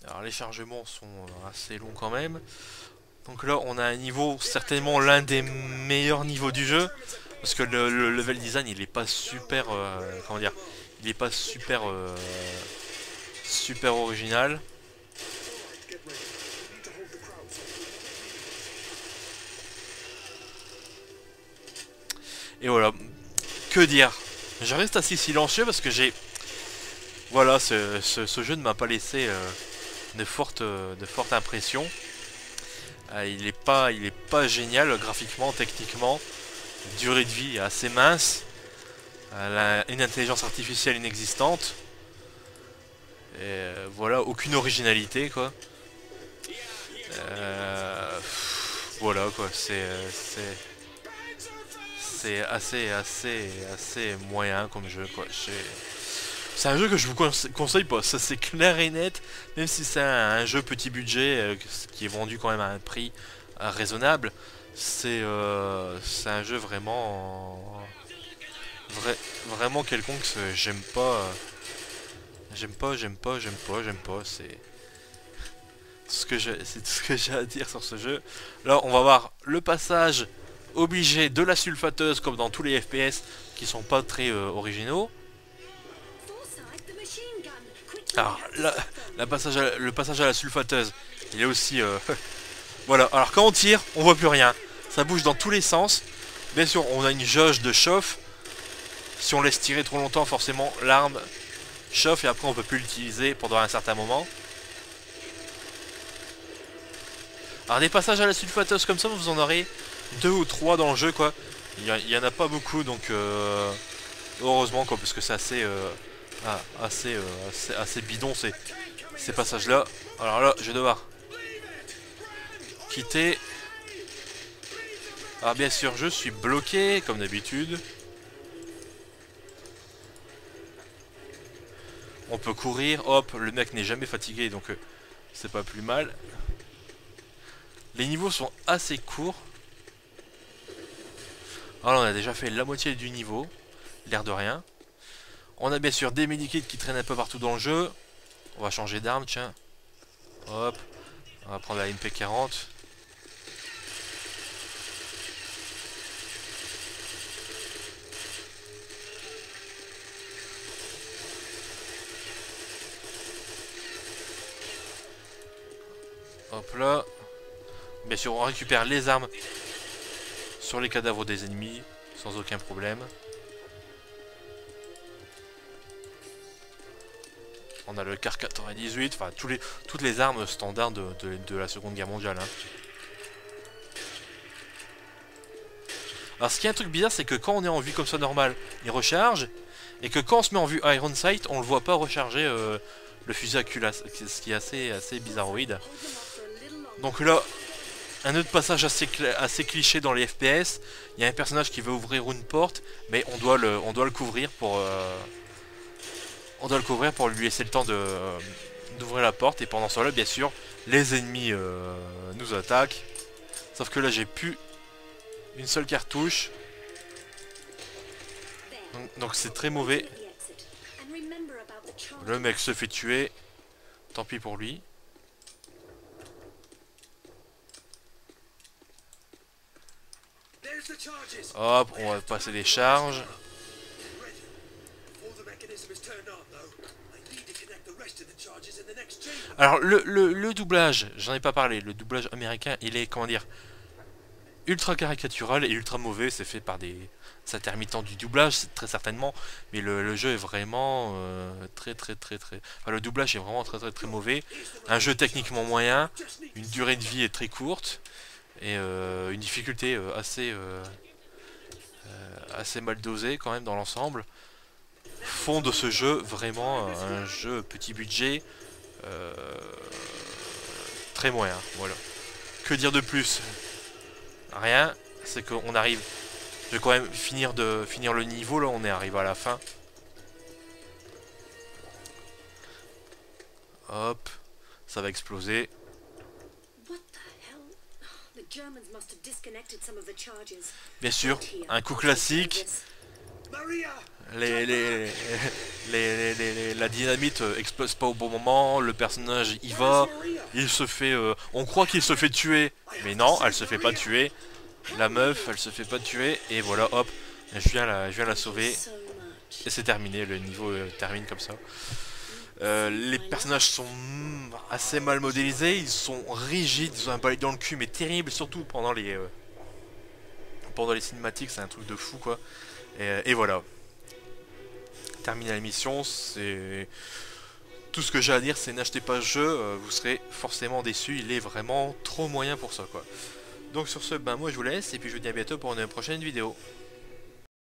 Alors les chargements sont assez longs quand même. Donc là on a un niveau, certainement l'un des meilleurs niveaux du jeu. Parce que le level design il est pas super, comment dire, il est pas super, super original. Et voilà, que dire. Je reste assez silencieux parce que voilà, ce jeu ne m'a pas laissé de fortes impressions. Il est pas génial graphiquement, techniquement. Durée de vie assez mince. Une intelligence artificielle inexistante. Et voilà, aucune originalité quoi. Voilà quoi, c'est assez moyen comme jeu quoi. C'est un jeu que je vous conseille pas, ça c'est clair et net, même si c'est un jeu petit budget qui est vendu quand même à un prix raisonnable. C'est un jeu vraiment quelconque. J'aime pas. C'est tout ce que j'ai à dire sur ce jeu. Là, on va voir le passage obligé de la sulfateuse, comme dans tous les FPS qui sont pas très originaux. Alors, là, le passage à la sulfateuse, il est aussi. Voilà, alors quand on tire, on voit plus rien. Ça bouge dans tous les sens. Bien sûr, on a une jauge de chauffe. Si on laisse tirer trop longtemps, forcément, l'arme chauffe et après on peut plus l'utiliser pendant un certain moment. Alors des passages à la sulfateuse comme ça, vous en aurez 2 ou 3 dans le jeu quoi. Il y en a pas beaucoup donc heureusement quoi, parce que c'est assez bidon ces passages là. Alors là je vais devoir quitter. Alors bien sûr je suis bloqué comme d'habitude. On peut courir, hop, le mec n'est jamais fatigué donc c'est pas plus mal. Les niveaux sont assez courts. Alors on a déjà fait la moitié du niveau, l'air de rien. On a bien sûr des medikits qui traînent un peu partout dans le jeu. On va changer d'arme, tiens. Hop, on va prendre la MP40. Hop là. Bien sûr, on récupère les armes sur les cadavres des ennemis, sans aucun problème. On a le Car 98, enfin toutes les armes standards de la Seconde Guerre mondiale. Hein. Alors ce qui est un truc bizarre, c'est que quand on est en vue comme ça normale, il recharge. Et que quand on se met en vue Iron Sight, on le voit pas recharger le fusil à culasse. Ce qui est assez bizarroïde. Donc là, un autre passage assez cliché dans les FPS. Il y a un personnage qui veut ouvrir une porte, mais on doit le couvrir pour... on doit le couvrir pour lui laisser le temps d'ouvrir la porte. Et pendant ce temps-là, bien sûr, les ennemis nous attaquent. Sauf que là, j'ai plus une seule cartouche. Donc c'est très mauvais. Le mec se fait tuer. Tant pis pour lui. Hop, on va passer des charges. Alors le doublage, j'en ai pas parlé, le doublage américain, il est, comment dire, ultra caricatural et ultra mauvais. C'est fait par des intermittents du doublage, très certainement, mais le jeu est vraiment enfin, le doublage est vraiment très mauvais. Un jeu techniquement moyen, une durée de vie est très courte et une difficulté assez mal dosée quand même dans l'ensemble, font de ce jeu vraiment un jeu petit budget euh, très moyen. Voilà. Que dire de plus? Rien. C'est qu'on arrive. Je vais quand même finir le niveau là. On est arrivé à la fin. Hop, ça va exploser. Bien sûr, un coup classique. La dynamite explose pas au bon moment, le personnage y va, il se fait... on croit qu'il se fait tuer, mais non, elle se fait pas tuer. La meuf, elle se fait pas tuer, et voilà, hop, je viens la sauver, et c'est terminé, le niveau termine comme ça. Les personnages sont assez mal modélisés, ils sont rigides, ils ont un balai dans le cul, mais terrible, surtout pendant les cinématiques, c'est un truc de fou quoi. Et voilà, terminer la mission, c'est... Tout ce que j'ai à dire, c'est n'achetez pas ce jeu, vous serez forcément déçu, il est vraiment trop moyen pour ça quoi. Donc sur ce, ben moi je vous laisse, et puis je vous dis à bientôt pour une prochaine vidéo.